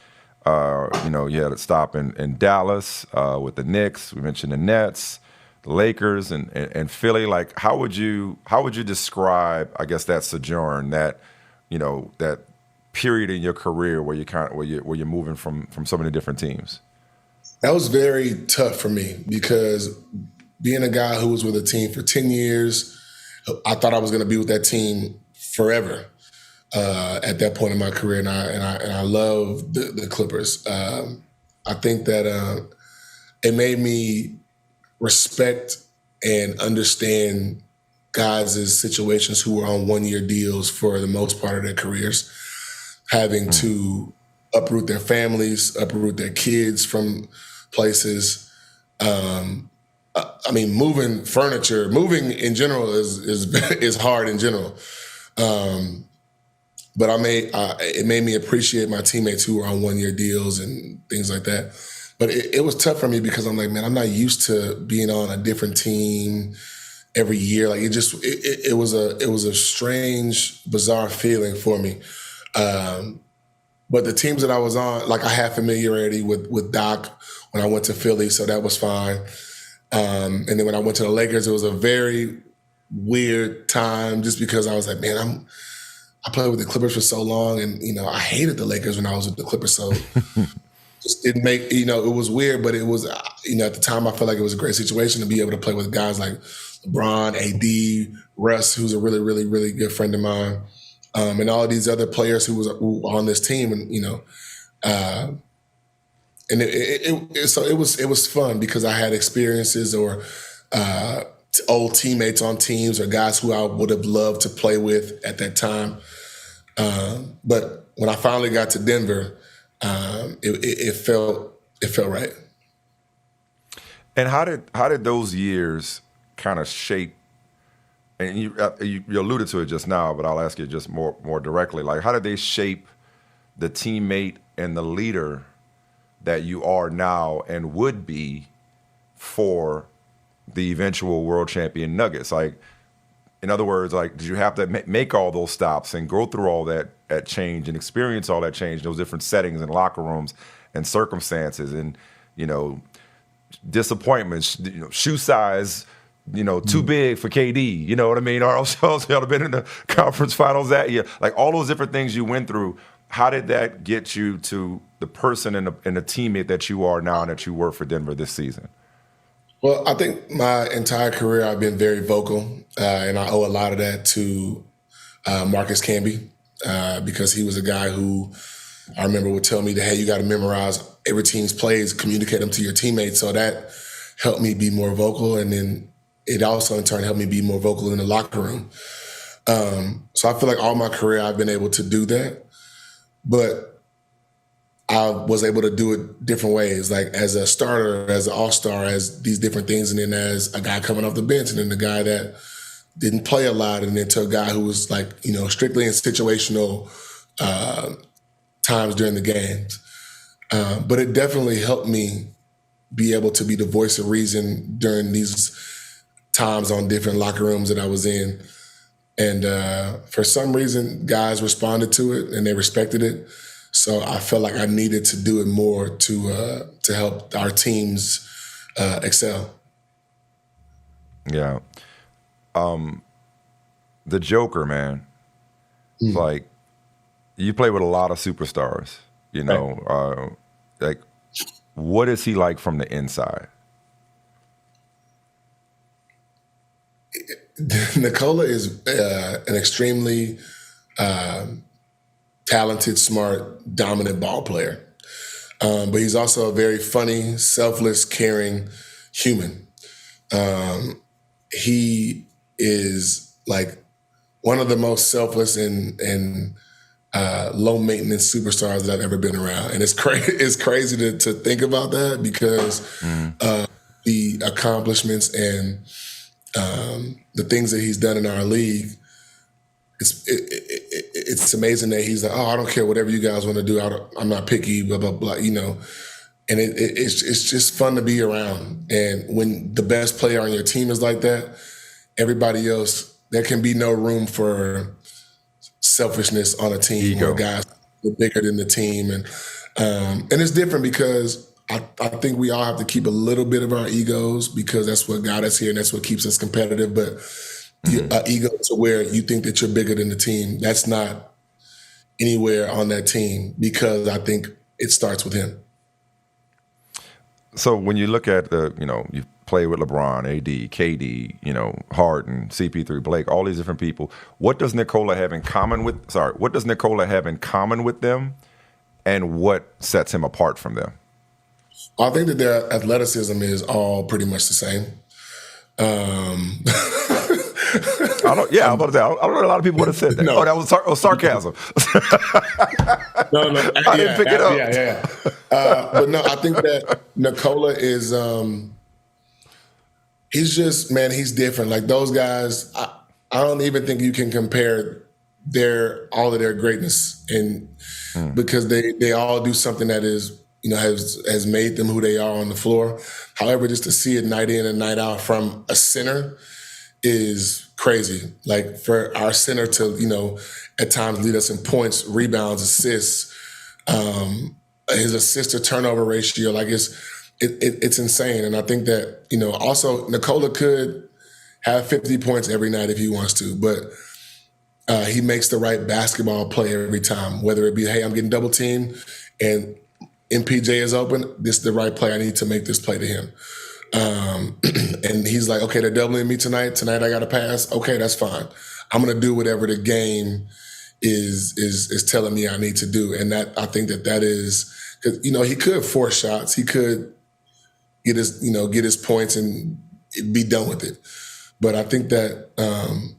you had to stop in Dallas with the Knicks. We mentioned the Nets, the Lakers, and Philly. Like, how would you describe, I guess, that sojourn, that that period in your career where you're moving from so many different teams?
That was very tough for me because being a guy who was with a team for 10 years, I thought I was going to be with that team forever at that point in my career, and I love the Clippers. I think that it made me respect and understand guys' situations who were on one-year deals for the most part of their careers, having to uproot their families, uproot their kids from places. Moving furniture, moving in general is hard in general. But it made me appreciate my teammates who were on one-year deals and things like that. But it was tough for me because I'm like, man, I'm not used to being on a different team every year. Like it was a strange, bizarre feeling for me. But the teams that I was on, like I had familiarity with Doc when I went to Philly, so that was fine. And then when I went to the Lakers, it was a very weird time just because I was like, man, I played with the Clippers for so long, and I hated the Lakers when I was with the Clippers, so just didn't make it was weird, but it was at the time I felt like it was a great situation to be able to play with guys like LeBron, AD, Russ, who's a really, really, really good friend of mine. And all of these other players who were on this team, and so it was fun because I had experiences or old teammates on teams or guys who I would have loved to play with at that time. But when I finally got to Denver, it felt right.
And how did those years kind of shape? And you alluded to it just now, but I'll ask you just more directly. Like, how did they shape the teammate and the leader that you are now and would be for the eventual world champion Nuggets? Like, in other words, like, did you have to make all those stops and go through all that change and experience all that change, those different settings and locker rooms and circumstances and, disappointments, shoe size, too big for KD, you know what I mean? Or else y'all have been in the conference finals that year. Like, all those different things you went through, how did that get you to the person and the teammate that you are now and that you were for Denver this season?
Well, I think my entire career I've been very vocal, and I owe a lot of that to Marcus Camby, because he was a guy who I remember would tell me that, hey, you got to memorize every team's plays, communicate them to your teammates. So that helped me be more vocal, and then it also in turn helped me be more vocal in the locker room. So I feel like all my career I've been able to do that, but I was able to do it different ways, like as a starter, as an all-star, as these different things, and then as a guy coming off the bench, and then the guy that didn't play a lot, and then to a guy who was like, strictly in situational times during the games. But it definitely helped me be able to be the voice of reason during these times on different locker rooms that I was in. And for some reason, guys responded to it and they respected it. So I felt like I needed to do it more to help our teams excel.
Yeah. The Joker, man. Like, you play with a lot of superstars,
Right.
Like, what is he like from the inside?
Nikola is an extremely talented, smart, dominant ball player. But he's also a very funny, selfless, caring human. He is like one of the most selfless and low maintenance superstars that I've ever been around. And it's crazy to think about that because the accomplishments and the things that he's done in our league, it's amazing that he's like, oh, I don't care whatever you guys want to do. I'm not picky, blah, blah, blah, And it's just fun to be around. And when the best player on your team is like that, everybody else, there can be no room for selfishness on a team
Ego.
where guys are bigger than the team. And it's different because I think we all have to keep a little bit of our egos because that's what got us here and that's what keeps us competitive. But ego to where you think that you're bigger than the team, that's not anywhere on that team because I think it starts with him.
So when you look at you play with LeBron, AD, KD, Harden, CP3, Blake, all these different people, what does Nikola have in common with them and what sets him apart from them?
I think that their athleticism is all pretty much the same.
I'm about to say, I don't know a lot of people would have said that.
No.
Oh, that was sarcasm.
No,
I didn't pick it up.
Yeah. But no, I think that Nikola is, he's different. Like those guys, I don't even think you can compare all of their greatness and because they all do something that is, has made them who they are on the floor. However, just to see it night in and night out from a center is crazy. Like for our center to, at times lead us in points, rebounds, assists, his assist to turnover ratio, like it's insane. And I think that, also Nikola could have 50 points every night if he wants to, but he makes the right basketball play every time, whether it be, hey, I'm getting double teamed and MPJ is open, this is the right play. I need to make this play to him. And he's like, okay, they're doubling me tonight. Tonight I got to pass. Okay, that's fine. I'm going to do whatever the game is telling me I need to do. And that I think that is because he could force shots. He could get his points and be done with it. But I think that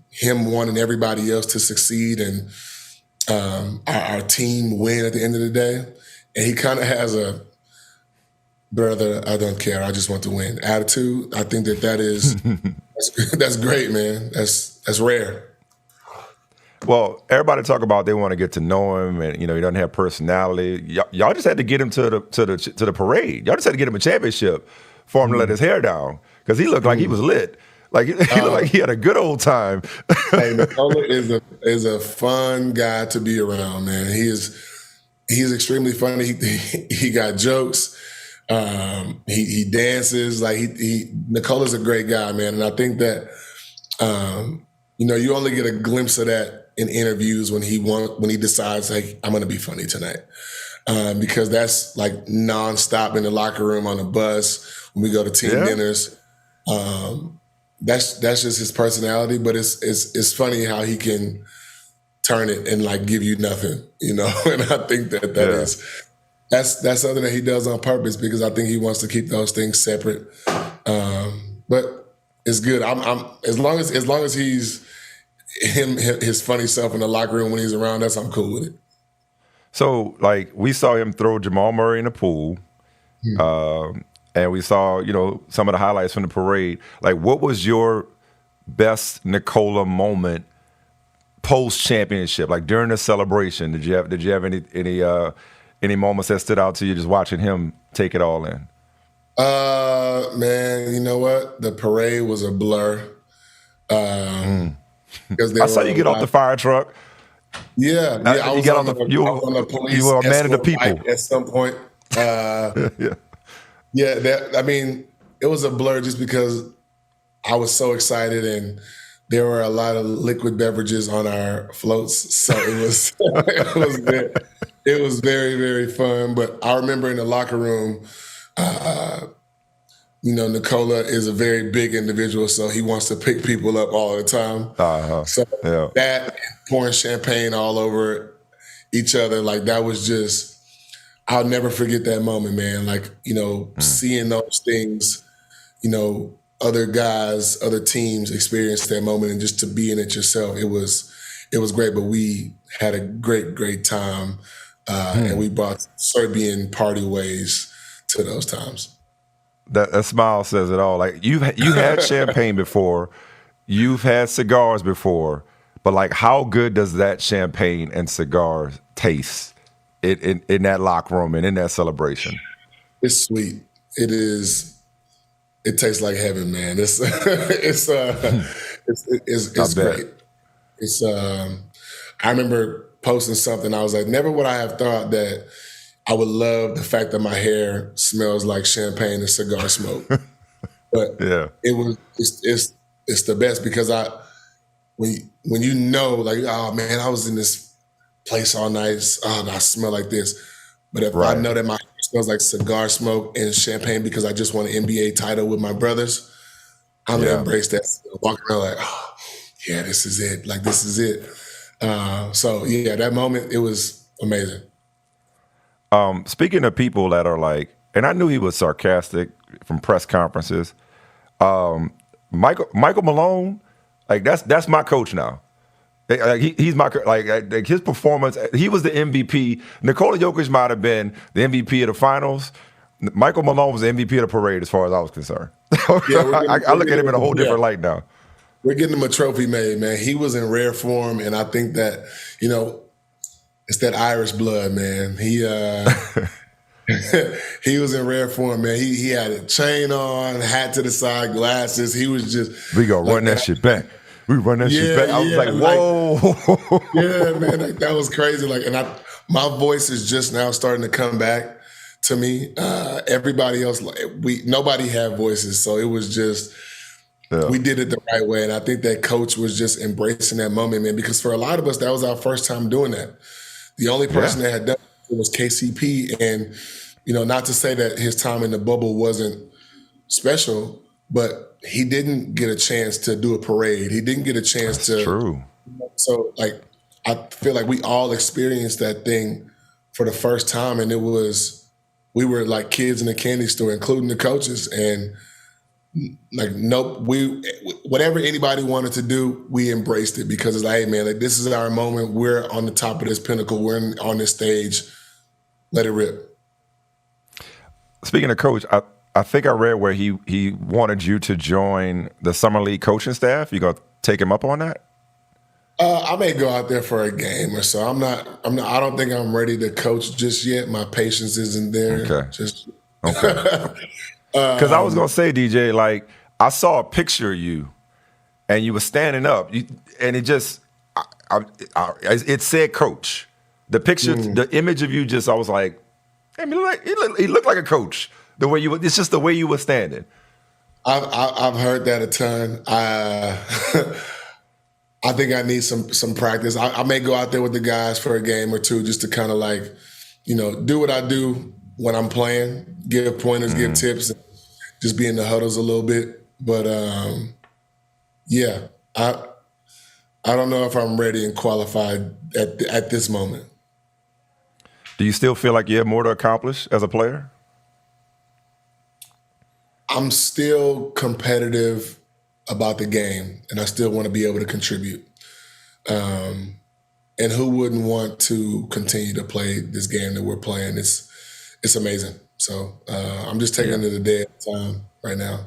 him wanting everybody else to succeed and our team win at the end of the day, and he kind of has a brother, I don't care, I just want to win attitude. I think that is that's great, man. That's rare.
Well, everybody talk about they want to get to know him, and he doesn't have personality. Y'all just had to get him to the parade. Y'all just had to get him a championship for him to let his hair down because he looked like he was lit. Like he looked like he had a good old time.
Hey, Nikola is a fun guy to be around, man. He's extremely funny. He got jokes. He dances. Like Nikola's a great guy, man. And I think that you only get a glimpse of that in interviews when he decides, like, I'm going to be funny tonight, because that's like nonstop in the locker room, on the bus, when we go to team dinners. That's just his personality, but it's funny how he can turn it and like give you nothing, And I think that's something that he does on purpose, because I think he wants to keep those things separate. But it's good. I'm as long as he's his funny self in the locker room when he's around us, I'm cool with it.
So, like, we saw him throw Jamal Murray in the pool, and we saw, some of the highlights from the parade. Like, what was your best Nikola moment post-championship? Like, during the celebration, did you have any moments that stood out to you just watching him take it all in?
Man, you know what? The parade was a blur.
I saw you get off the fire truck.
Yeah, I was on the police.
You were a man of the people
at some point. It was a blur just because I was so excited, and there were a lot of liquid beverages on our floats, so it was very, very fun. But I remember in the locker room, Nikola is a very big individual, so he wants to pick people up all the time. That, pouring champagne all over each other, like, that was just, I'll never forget that moment, man. Like, seeing those things, other guys, other teams experience that moment, and just to be in it yourself, it was great. But we had a great, great time, and we brought Serbian party ways to those times.
That smile says it all. Like, you had champagne before, you've had cigars before, but like, how good does that champagne and cigars taste in that locker room and in that celebration?
It's sweet. It is. It tastes like heaven, man. It's great. It's I remember posting something. I was like, never would I have thought that I would love the fact that my hair smells like champagne and cigar smoke. But it's the best, because when like, oh man, I was in this place all night, I smell like this. But if I know that my hair smells like cigar smoke and champagne because I just won an NBA title with my brothers, I'm gonna embrace that. Walking around like, oh yeah, this is it. Like, this is it. That moment, it was amazing.
Speaking of people that are like, and I knew he was sarcastic from press conferences. Michael Malone, like, that's my coach now. Like, he's my, like his performance. He was the MVP. Nikola Jokic might have been the MVP of the finals. Michael Malone was the MVP of the parade, as far as I was concerned. I look at him in a whole different light now.
We're getting him a trophy made, man. He was in rare form, and I think that it's that Irish blood, man. He he was in rare form, man. He had a chain on, hat to the side, glasses. He was just,
we gonna run that shit back. We run that shit back. I was like, whoa.
Yeah, man, like, that was crazy. Like, and my voice is just now starting to come back to me. Everybody else, nobody had voices, so it was just, we did it the right way. And I think that coach was just embracing that moment, man, because for a lot of us, that was our first time doing that. The only person that had done it was KCP. And, not to say that his time in the bubble wasn't special, but he didn't get a chance to do a parade. He didn't get a chance to.
True.
So, like, I feel like we all experienced that thing for the first time. And we were like kids in a candy store, including the coaches. And like, whatever anybody wanted to do, we embraced it, because it's like, hey man, like, this is our moment. We're on the top of this pinnacle. We're on this stage. Let it rip.
Speaking of coach, I think I read where he wanted you to join the summer league coaching staff. You gonna take him up on that?
I may go out there for a game or so. I don't think I'm ready to coach just yet. My patience isn't there.
Okay.
Just
Okay. Because I was gonna say, DJ, like I saw a picture of you, and you were standing up, and it just, it said coach. The picture, the image of you, just I was like, I mean, he looked like a coach. The way it's just the way you were standing.
I've heard that a ton. I think I need some practice. I may go out there with the guys for a game or two just to kind of like, do what I do when I'm playing, give pointers, give tips, and just be in the huddles a little bit. But yeah, I don't know if I'm ready and qualified at this moment.
Do you still feel like you have more to accomplish as a player?
I'm still competitive about the game, and I still want to be able to contribute. And who wouldn't want to continue to play this game that we're playing? It's amazing. So I'm just taking it a day at a time right now.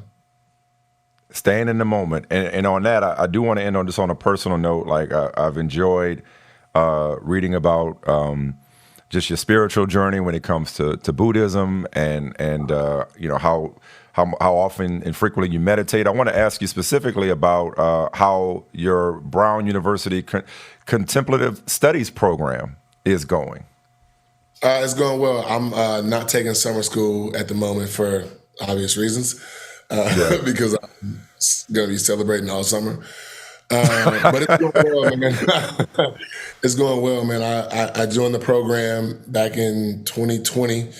Staying in the moment. And on that, I do want to end on just on a personal note. Like I've enjoyed reading about just your spiritual journey when it comes to Buddhism and how often and frequently you meditate. I want to ask you specifically about how your Brown University Contemplative Studies program is going.
It's going well. I'm not taking summer school at the moment for obvious reasons because I'm going to be celebrating all summer. But it's going well, man. It's going well, man. I joined the program back in 2020.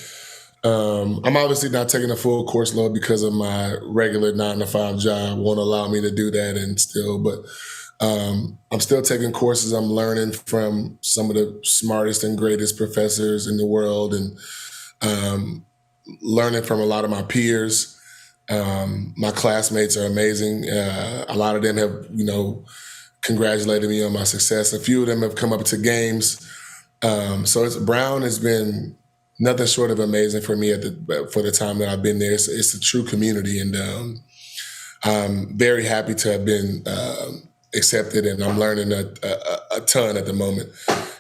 I'm obviously not taking a full course load because of my regular 9-to-5 job won't allow me to do that but I'm still taking courses. I'm learning from some of the smartest and greatest professors in the world and learning from a lot of my peers. My classmates are amazing. A lot of them have, congratulated me on my success. A few of them have come up to games. So Brown has been nothing short of amazing for me for the time that I've been there. It's a true community, and I'm very happy to have been accepted, and I'm learning a ton at the moment.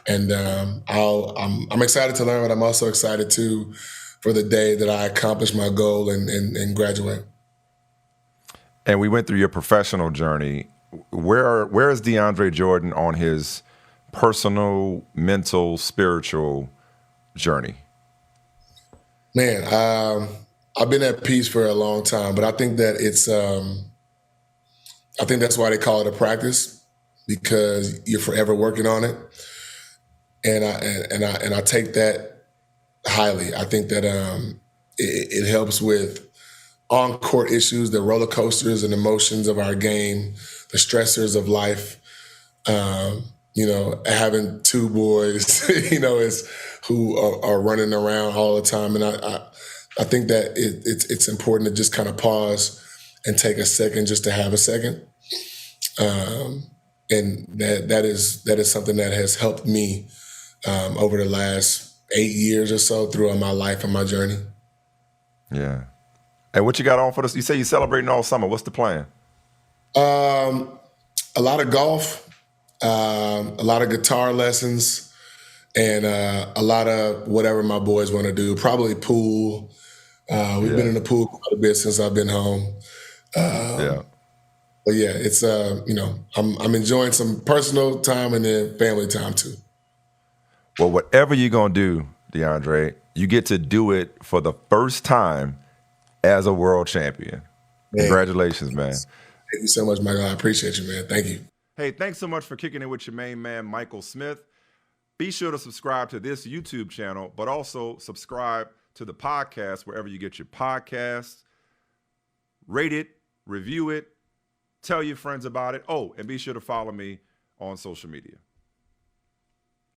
And I'm excited to learn, but I'm also excited for the day that I accomplish my goal and graduate.
And we went through your professional journey. Where is DeAndre Jordan on his personal, mental, spiritual journey?
Man, I've been at peace for a long time, but I think that I think that's why they call it a practice, because you're forever working on it. And I take that highly. I think that it helps with on-court issues, the roller coasters and emotions of our game, the stressors of life. Having two boys, who are running around all the time. And I think that it's important to just kind of pause and take a second just to have a second. And that is something that has helped me over the last 8 years or so throughout my life and my journey.
Yeah. And what you got on for this? You say you're celebrating all summer. What's the plan?
A lot of golf, a lot of guitar lessons, and a lot of whatever my boys want to do. Probably pool. We've been in the pool quite a bit since I've been home. But yeah, it's I'm enjoying some personal time and then family time too.
Well, whatever you're gonna do, DeAndre, you get to do it for the first time as a world champion. Man. Congratulations, man.
Thank you so much, Michael. I appreciate you, man. Thank you.
Hey, thanks so much for kicking it with your main man, Michael Smith. Be sure to subscribe to this YouTube channel, but also subscribe to the podcast wherever you get your podcasts. Rate it, review it, tell your friends about it. Oh, and be sure to follow me on social media.